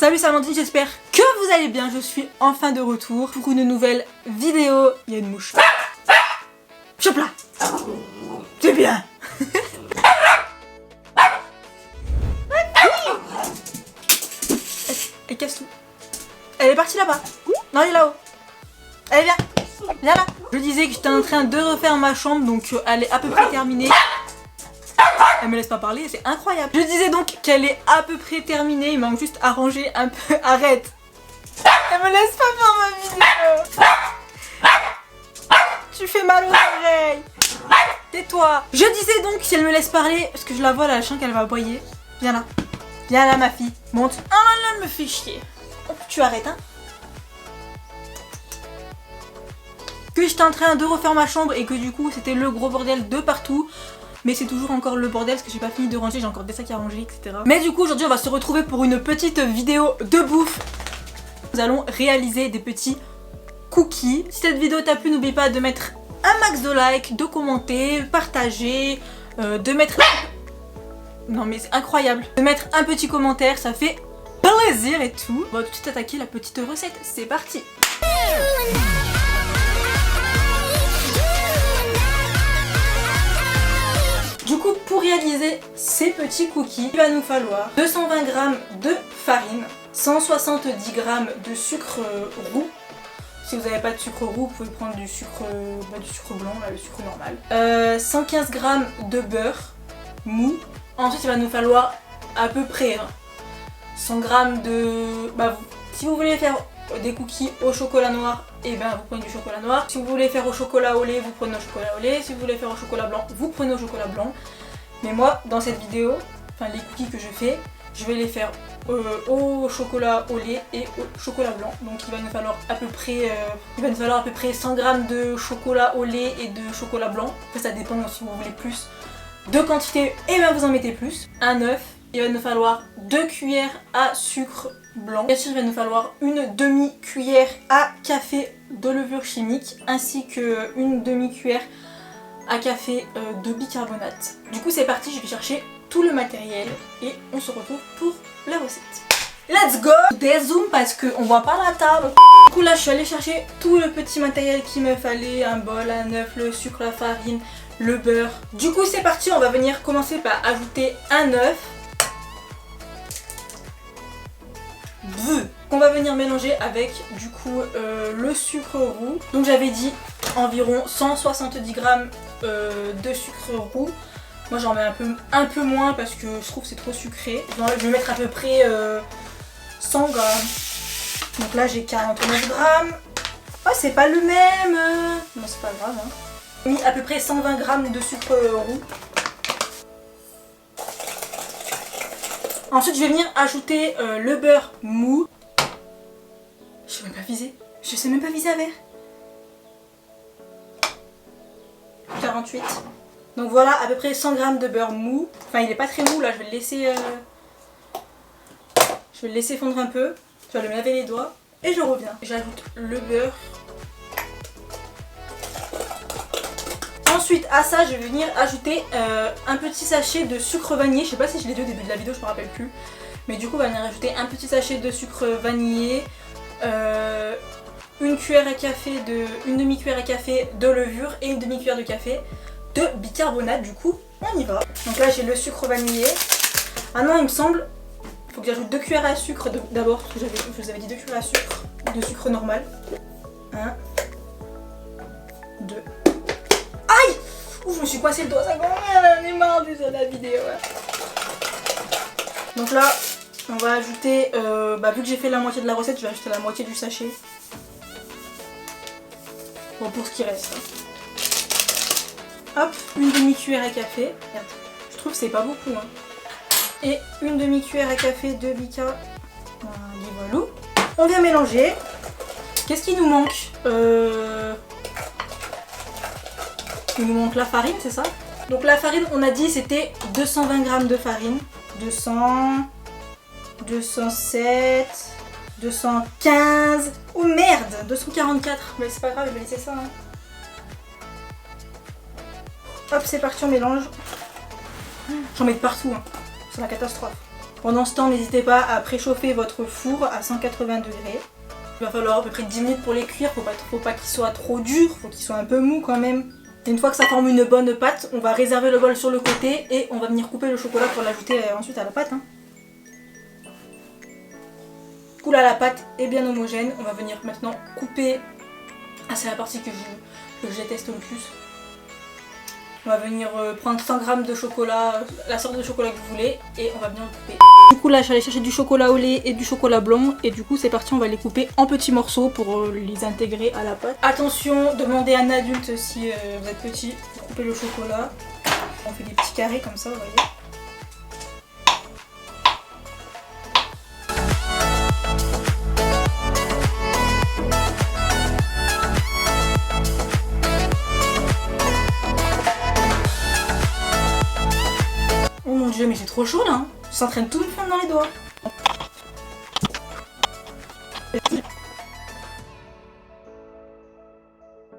Salut, c'est Amandine, j'espère que vous allez bien. Je suis enfin de retour pour une nouvelle vidéo. Il y a une mouche. Chope là. C'est bien. Elle casse tout. Elle est partie là-bas. Non, elle est là-haut. Allez, viens. Viens là. Je disais que j'étais en train de refaire ma chambre, donc elle est à peu près terminée. Elle me laisse pas parler, c'est incroyable. Je disais donc qu'elle est à peu près terminée, il manque juste à ranger un peu. Arrête. Elle me laisse pas faire ma vidéo. Tu fais mal aux oreilles. Tais-toi. Je disais donc si elle me laisse parler, parce que je la vois là, je sens qu'elle va aboyer. Viens là. Viens là ma fille. Monte. Oh là là, elle me fait chier. Oh, tu arrêtes hein. Que j'étais en train de refaire ma chambre et que du coup c'était le gros bordel de partout. Mais c'est toujours encore le bordel parce que j'ai pas fini de ranger, j'ai encore des sacs à ranger, etc. Mais du coup aujourd'hui on va se retrouver pour une petite vidéo de bouffe. Nous allons réaliser des petits cookies. Si cette vidéo t'a plu, n'oublie pas de mettre un max de likes, de commenter, partager, de mettre... Non mais c'est incroyable. De mettre un petit commentaire, ça fait plaisir et tout. On va tout de suite attaquer la petite recette, c'est parti. Du coup, pour réaliser ces petits cookies, il va nous falloir 220 g de farine, 170 g de sucre roux. Si vous n'avez pas de sucre roux, vous pouvez prendre du sucre blanc, là, le sucre normal. 115 g de beurre mou. Ensuite, il va nous falloir à peu près 100 g de... si vous voulez faire des cookies au chocolat noir, et ben vous prenez du chocolat noir. Si vous voulez faire au chocolat au lait, vous prenez au chocolat au lait. Si vous voulez faire au chocolat blanc, vous prenez au chocolat blanc. Mais moi, dans cette vidéo, enfin les cookies que je fais, je vais les faire au chocolat au lait et au chocolat blanc. Donc il va nous falloir à peu près 100 g de chocolat au lait et de chocolat blanc. Après ça dépend si vous voulez plus de quantité, et bien vous en mettez plus. Un œuf. Il va nous falloir 2 cuillères à sucre blanc. Bien sûr, il va nous falloir une demi-cuillère à café de levure chimique ainsi que une demi-cuillère à café de bicarbonate. Du coup, c'est parti, je vais chercher tout le matériel et on se retrouve pour la recette. Let's go! Dézoom parce qu'on voit pas la table. Du coup, là, je suis allée chercher tout le petit matériel qu'il me fallait, un bol, un œuf, le sucre, la farine, le beurre. Du coup, c'est parti, on va venir commencer par ajouter un œuf. Qu'on va venir mélanger avec du coup le sucre roux. Donc j'avais dit environ 170 g de sucre roux. Moi j'en mets un peu moins parce que je trouve que c'est trop sucré. Je vais mettre à peu près 100 g. Donc là j'ai 49 g. Oh c'est pas le même. Non c'est pas grave hein. J'ai mis à peu près 120 g de sucre roux. Ensuite je vais venir ajouter le beurre mou. Je sais même pas viser. Je sais même pas viser un verre. 48. Donc voilà à peu près 100 g de beurre mou. Enfin il est pas très mou là, je vais le laisser fondre un peu. Je vais le laver les doigts et je reviens. J'ajoute le beurre. Ensuite à ça je vais venir ajouter un petit sachet de sucre vanillé. Je sais pas si je l'ai dit au début de la vidéo, je me rappelle plus. Mais du coup on va venir ajouter un petit sachet de sucre vanillé, une demi-cuillère à café de levure et une demi-cuillère de café de bicarbonate. Du coup on y va. Donc là j'ai le sucre vanillé. Ah non il me semble, il faut que j'ajoute 2 cuillères à sucre d'abord, parce que je vous avais dit 2 cuillères à sucre de sucre normal. 1, 2. Aïe! Ouh, je me suis coincé le doigt, ça j'en ai marre déjà de la vidéo. Donc là, on va ajouter, vu que j'ai fait la moitié de la recette, je vais ajouter la moitié du sachet. Bon, pour ce qui reste. Hop, une demi-cuillère à café. Merde, je trouve que c'est pas beaucoup. Hein. Et une demi-cuillère à café de bica. Voilà. On vient mélanger. Qu'est-ce qui nous manque? Il nous manque la farine, c'est ça? Donc la farine, on a dit c'était 220 g de farine. 200, 207, 215. Oh merde, 244. Mais c'est pas grave, je vais laisser ça. Hein. Hop, c'est parti, on mélange. J'en mets de partout, hein. C'est la catastrophe. Pendant ce temps, n'hésitez pas à préchauffer votre four à 180 degrés. Il va falloir à peu près 10 minutes pour les cuire, faut pas qu'ils soient trop durs, faut qu'ils soient un peu mous quand même. Et une fois que ça forme une bonne pâte, on va réserver le bol sur le côté et on va venir couper le chocolat pour l'ajouter ensuite à la pâte. Hein. Du coup là la pâte est bien homogène, on va venir maintenant couper. Ah, c'est la partie que je déteste le plus. On va venir prendre 100 g de chocolat, la sorte de chocolat que vous voulez, et on va bien le couper. Du coup là j'allais chercher du chocolat au lait et du chocolat blanc, et du coup c'est parti, on va les couper en petits morceaux pour les intégrer à la pâte. Attention, demandez à un adulte si vous êtes petit pour couper le chocolat. On fait des petits carrés comme ça, vous voyez. Oh mon dieu, mais c'est trop chaud là, hein. Ça s'entraîne tout me fondre dans les doigts.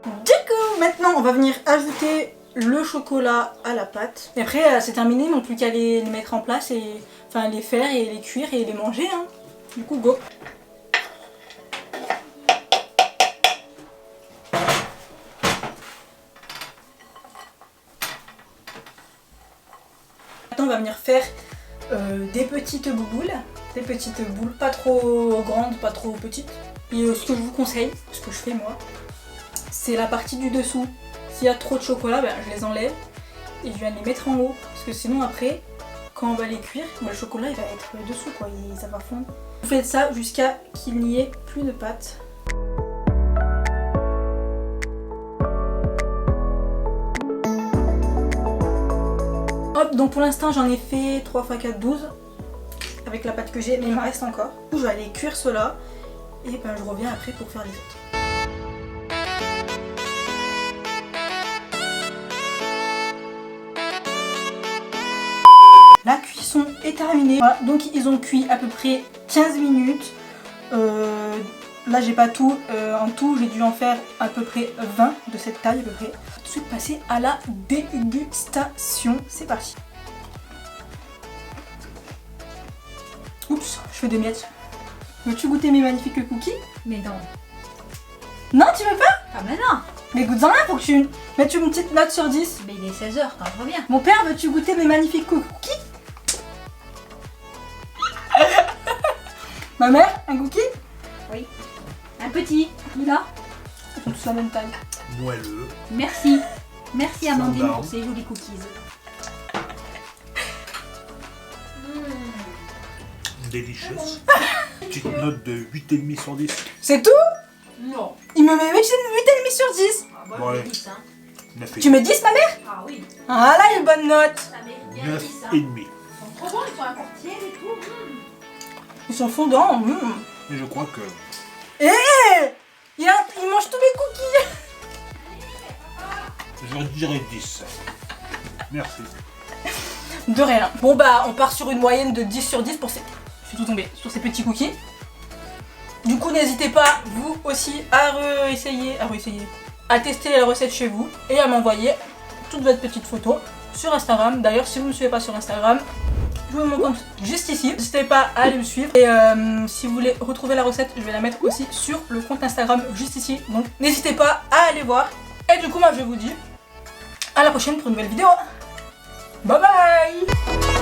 Du coup, maintenant on va venir ajouter le chocolat à la pâte. Et après c'est terminé, il ne manque plus qu'à les mettre en place et enfin les faire et les cuire et les manger. Hein. Du coup, go. Maintenant on va venir faire des petites bouboules, pas trop grandes, pas trop petites. Et ce que je vous conseille, ce que je fais moi, c'est la partie du dessous. S'il y a trop de chocolat, ben, je les enlève et je viens les mettre en haut. Parce que sinon après, quand on va les cuire, ben, le chocolat il va être dessous quoi, ça va fondre. Vous faites ça jusqu'à qu'il n'y ait plus de pâte. Hop, donc pour l'instant j'en ai fait 3 x 4, 12 avec la pâte que j'ai, mais il m'en reste encore. Je vais aller cuire cela et ben, je reviens après pour faire les autres. La cuisson est terminée. Voilà, donc ils ont cuit à peu près 15 minutes. Là j'ai pas tout. En tout j'ai dû en faire à peu près 20 de cette taille à peu près. Tout de suite passer à la dégustation. C'est parti. Oups, je fais des miettes. Veux-tu goûter mes magnifiques cookies? Mais non. Non, tu veux pas? Ah mais non. Mais goûte-en un pour que tu mettes une petite note sur 10. Mais il est 16 h quand je reviens. Mon père, veux-tu goûter mes magnifiques cookies? Ma mère, un cookie? Oui. Un petit. Là. Ils sont tous la même taille. Moelleux. Merci. Merci Amandine Sandal. pour ces jolis cookies. Delicious. Petite note de 8,5 sur 10. C'est tout? Non. Il me met 8,5 sur 10. Ah bah Ouais. je mets 10 hein. 9 Tu mets 10 ma mère? Ah oui. Ah là, une bonne note. Ça mérite bien 10 hein. 9,5. Ils sont trop bons, ils sont importiels et tout. Ils sont fondants. Et je crois que Il mange tous mes cookies. je dirais 10. Merci. De rien. Bon bah, on part sur une moyenne de 10 sur 10 pour ces... Je suis tout tombée sur ces petits cookies. Du coup, n'hésitez pas, vous aussi, à à tester la recette chez vous et à m'envoyer toutes votre petites photos sur Instagram. D'ailleurs, si vous ne me suivez pas sur Instagram, je vous mets mon compte juste ici. N'hésitez pas à aller me suivre. Et si vous voulez retrouver la recette, je vais la mettre aussi sur le compte Instagram juste ici. Donc, n'hésitez pas à aller voir. Et du coup, moi, je vous dis à la prochaine pour une nouvelle vidéo. Bye bye.